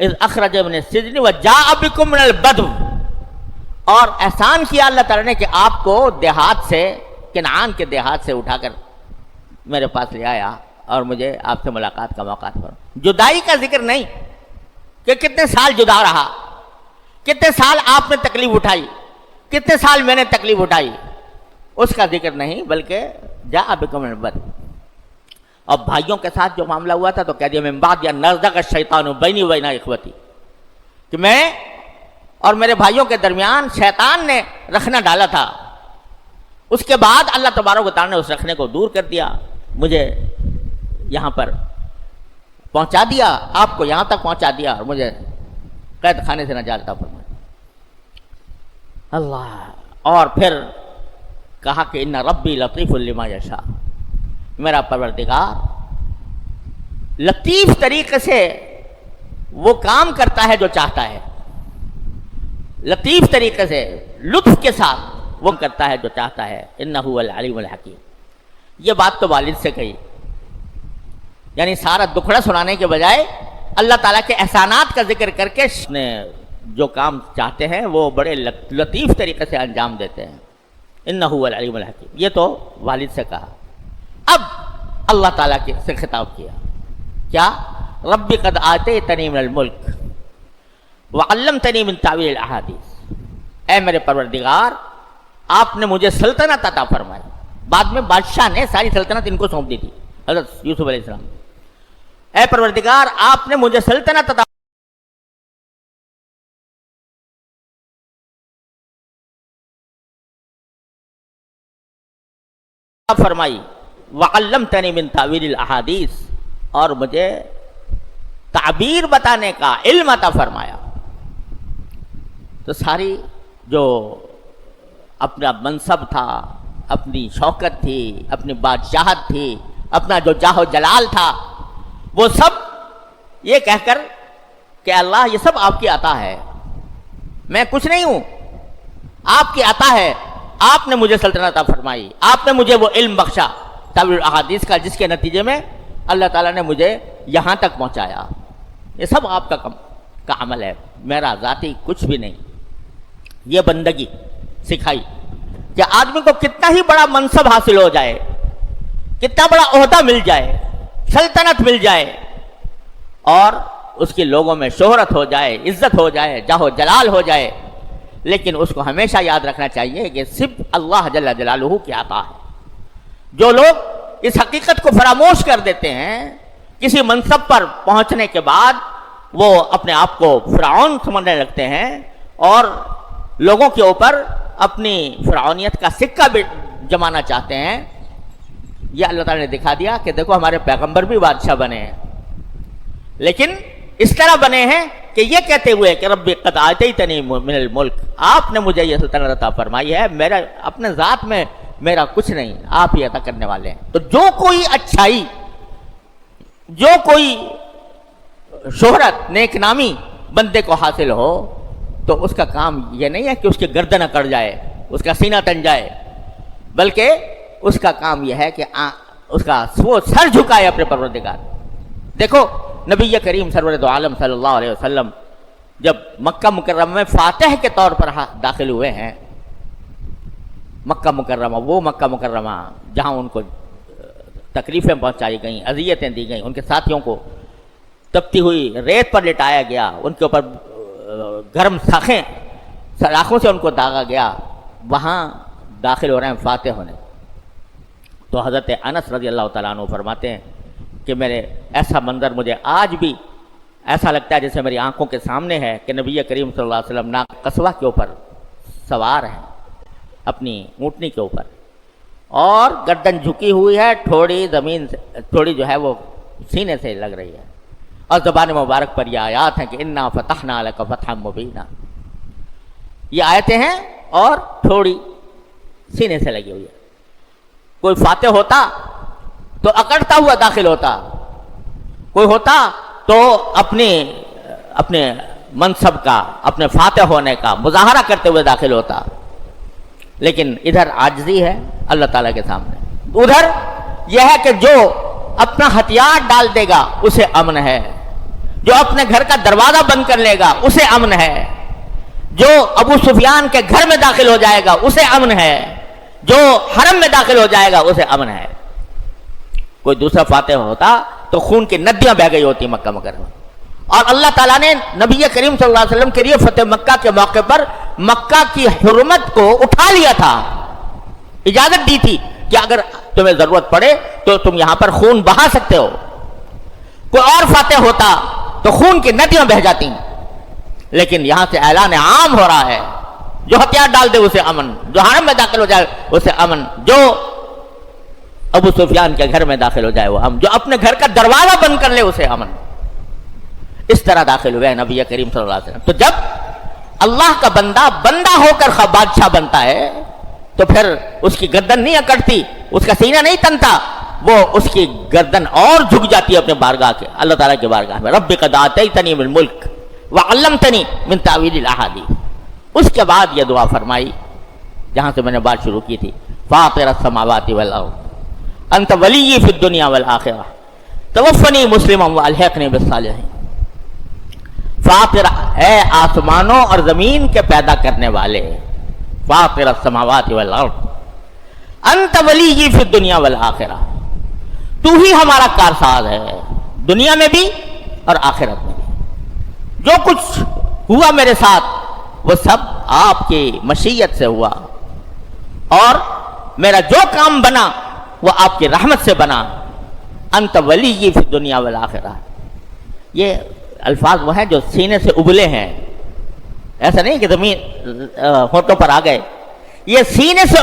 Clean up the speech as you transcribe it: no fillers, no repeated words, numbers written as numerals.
اذ اخرج من السجن وجاء بكم من البدو، اور احسان کیا اللہ تعالیٰ نے کہ آپ کو دیہات سے، کنعان کے دیہات سے اٹھا کر میرے پاس لے آیا اور مجھے آپ سے ملاقات کا موقع تھا۔ جدائی کا ذکر نہیں کہ کتنے سال جدا رہا، کتنے سال آپ نے تکلیف اٹھائی، کتنے سال میں نے تکلیف اٹھائی، اس کا ذکر نہیں، بلکہ جاء بکم من البدو۔ اور بھائیوں کے ساتھ جو معاملہ ہوا تھا تو کہہ دیا من بعد یا نزغ الشیطان بینی و بین اخوتی، کہ میں اور میرے بھائیوں کے درمیان شیطان نے رکھنا ڈالا تھا، اس کے بعد اللہ تبارک و تعالیٰ نے اس رکھنے کو دور کر دیا، مجھے یہاں پر پہنچا دیا، آپ کو یہاں تک پہنچا دیا اور مجھے قید خانے سے نجات عطا فرمایا۔ اللہ، اور پھر کہا کہ ان ربی لطیف لما یشاء، میرا پروردگار لطیف طریقے سے وہ کام کرتا ہے جو چاہتا ہے، لطیف طریقے سے لطف کے ساتھ وہ کرتا ہے جو چاہتا ہے، انہ العلیم الحکیم۔ یہ بات تو والد سے کہی، یعنی سارا دکھڑا سنانے کے بجائے اللہ تعالیٰ کے احسانات کا ذکر کر کے جو کام چاہتے ہیں وہ بڑے لطیف طریقے سے انجام دیتے ہیں، انہ العلیم الحکیم۔ یہ تو والد سے کہا۔ اب اللہ تعالیٰ سے خطاب کیا، کیا؟ رب قد آتیتنی من الملک وعلمتنی من تعویل الاحادیث، اے میرے پروردگار آپ نے مجھے سلطنت عطا فرمائی۔ بعد میں بادشاہ نے ساری سلطنت ان کو سونپ دی تھی، حضرت یوسف علیہ السلام۔ اے پروردگار آپ نے مجھے سلطنت عطا فرمائی، وعلمتنی من تعویل الاحادیث، اور مجھے تعبیر بتانے کا علم عطا فرمایا۔ تو ساری جو اپنا منصب تھا، اپنی شوکت تھی، اپنی بادشاہت تھی، اپنا جو جاہ و جلال تھا، وہ سب یہ کہہ کر کہ اللہ یہ سب آپ کی عطا ہے، میں کچھ نہیں ہوں، آپ کی عطا ہے، آپ نے مجھے سلطنت عطا فرمائی، آپ نے مجھے وہ علم بخشا تعویل احادیث کا، جس کے نتیجے میں اللہ تعالیٰ نے مجھے یہاں تک پہنچایا۔ یہ سب آپ کا عمل ہے، میرا ذاتی کچھ بھی نہیں۔ یہ بندگی سکھائی کہ آدمی کو کتنا ہی بڑا منصب حاصل ہو جائے، کتنا بڑا عہدہ مل جائے، سلطنت مل جائے، اور اس کی لوگوں میں شہرت ہو جائے، عزت ہو جائے، جاہ و جلال ہو جائے، لیکن اس کو ہمیشہ یاد رکھنا چاہیے کہ صرف اللہ جل جلالہ کی عطا ہے۔ جو لوگ اس حقیقت کو فراموش کر دیتے ہیں، کسی منصب پر پہنچنے کے بعد وہ اپنے آپ کو فرعون سمجھنے لگتے ہیں اور لوگوں کے اوپر اپنی فرعونیت کا سکہ بھی جمانا چاہتے ہیں، یہ اللہ تعالیٰ نے دکھا دیا کہ دیکھو ہمارے پیغمبر بھی بادشاہ بنے ہیں، لیکن اس طرح بنے ہیں کہ یہ کہتے ہوئے کہ رب قد آتیتنی من الملک، آپ نے مجھے یہ سلطنت عطا فرمائی ہے، میرا اپنے ذات میں میرا کچھ نہیں، آپ ہی عطا کرنے والے ہیں۔ تو جو کوئی اچھائی، جو کوئی شہرت، نیک نامی بندے کو حاصل ہو، تو اس کا کام یہ نہیں ہے کہ اس کی گردن اکڑ جائے، اس کا سینہ تن جائے، بلکہ اس کا کام یہ ہے کہ اس کا وہ سر جھکائے اپنے پروردگار۔ دیکھو نبی کریم سرور دو عالم صلی اللہ علیہ وسلم جب مکہ مکرمہ میں فاتح کے طور پر داخل ہوئے ہیں، مکہ مکرمہ، وہ مکہ مکرمہ جہاں ان کو تکلیفیں پہنچائی گئیں، اذیتیں دی گئیں، ان کے ساتھیوں کو تپتی ہوئی ریت پر لٹایا گیا، ان کے اوپر گرم سلاخوں سے ان کو داغا گیا، وہاں داخل ہو رہے ہیں فاتح ہونے۔ تو حضرت انس رضی اللہ تعالیٰ عنہ فرماتے ہیں کہ میرے ایسا منظر مجھے آج بھی ایسا لگتا ہے جیسے میری آنکھوں کے سامنے ہے کہ نبی کریم صلی اللہ علیہ وسلم ناقہ قصوہ کے اوپر سوار ہیں، اپنی اونٹنی کے اوپر، اور گردن جھکی ہوئی ہے، تھوڑی جو ہے وہ سینے سے لگ رہی ہے، اور زبان مبارک پر یہ آیات ہیں کہ انا فتحنا لک فتحا مبینا، یہ آیتیں ہیں اور تھوڑی سینے سے لگی ہوئی ہے۔ کوئی فاتح ہوتا تو اکڑتا ہوا داخل ہوتا، کوئی ہوتا تو اپنے منصب کا، اپنے فاتح ہونے کا مظاہرہ کرتے ہوئے داخل ہوتا، لیکن ادھر عاجزی ہے اللہ تعالیٰ کے سامنے، ادھر یہ ہے کہ جو اپنا ہتھیار ڈال دے گا اسے امن ہے، جو اپنے گھر کا دروازہ بند کر لے گا اسے امن ہے، جو ابو سفیان کے گھر میں داخل ہو جائے گا اسے امن ہے، جو حرم میں داخل ہو جائے گا اسے امن ہے۔ کوئی دوسرا فاتح ہوتا تو خون کی ندیاں بہہ گئی ہوتی مکہ مکرمہ۔ اور اللہ تعالیٰ نے نبی کریم صلی اللہ علیہ وسلم کے لیے فتح مکہ کے موقع پر مکہ کی حرمت کو اٹھا لیا تھا، اجازت دی تھی کہ اگر تمہیں ضرورت پڑے تو تم یہاں پر خون بہا سکتے ہو۔ کوئی اور فاتح ہوتا تو خون کی ندیاں بہہ جاتی، لیکن یہاں سے اعلان عام ہو رہا ہے، جو ہتھیار ڈال دے اسے امن، جو حرم میں داخل ہو جائے اسے امن، جو ابو سفیان کے گھر میں داخل ہو جائے وہ امن، جو اپنے گھر کا دروازہ بند کر لے اسے امن۔ اس طرح داخل ہوئے نبی کریم صلی اللہ علیہ وسلم۔ تو جب اللہ کا بندہ ہو کر بادشاہ بنتا ہے تو پھر اس کی گردن نہیں اکڑتی، اس کا سینہ نہیں تنتا، وہ اس کی گردن اور جھک جاتی ہے اپنے بارگاہ کے، اللہ تعالیٰ کے بارگاہ میں۔ رب قد آتیتنی من الملک وعلمتنی من تاویل الاحادیث۔ اس کے بعد یہ دعا فرمائی جہاں سے میں نے بات شروع کی تھی، فاطر السماوات والارض انت ولی فی الدنیا والآخرہ توفنی مسلما والحقنی بالصالحین۔ فاطر، اے آسمانوں اور زمین کے پیدا کرنے والے، فاطر السماوات والارض انت ولی فی الدنیا والآخرہ، تو ہی ہمارا کارساز ہے دنیا میں بھی اور آخرت میں بھی۔ جو کچھ ہوا میرے ساتھ وہ سب آپ کی مشیت سے ہوا، اور میرا جو کام بنا وہ آپ کی رحمت سے بنا۔ انت ولی فی الدنیا والآخرہ، یہ الفاظ وہ ہیں جو سینے سے ابلے ہیں، ایسا نہیں کہ زمین ہونٹوں پر آ گئے، یہ سینے سے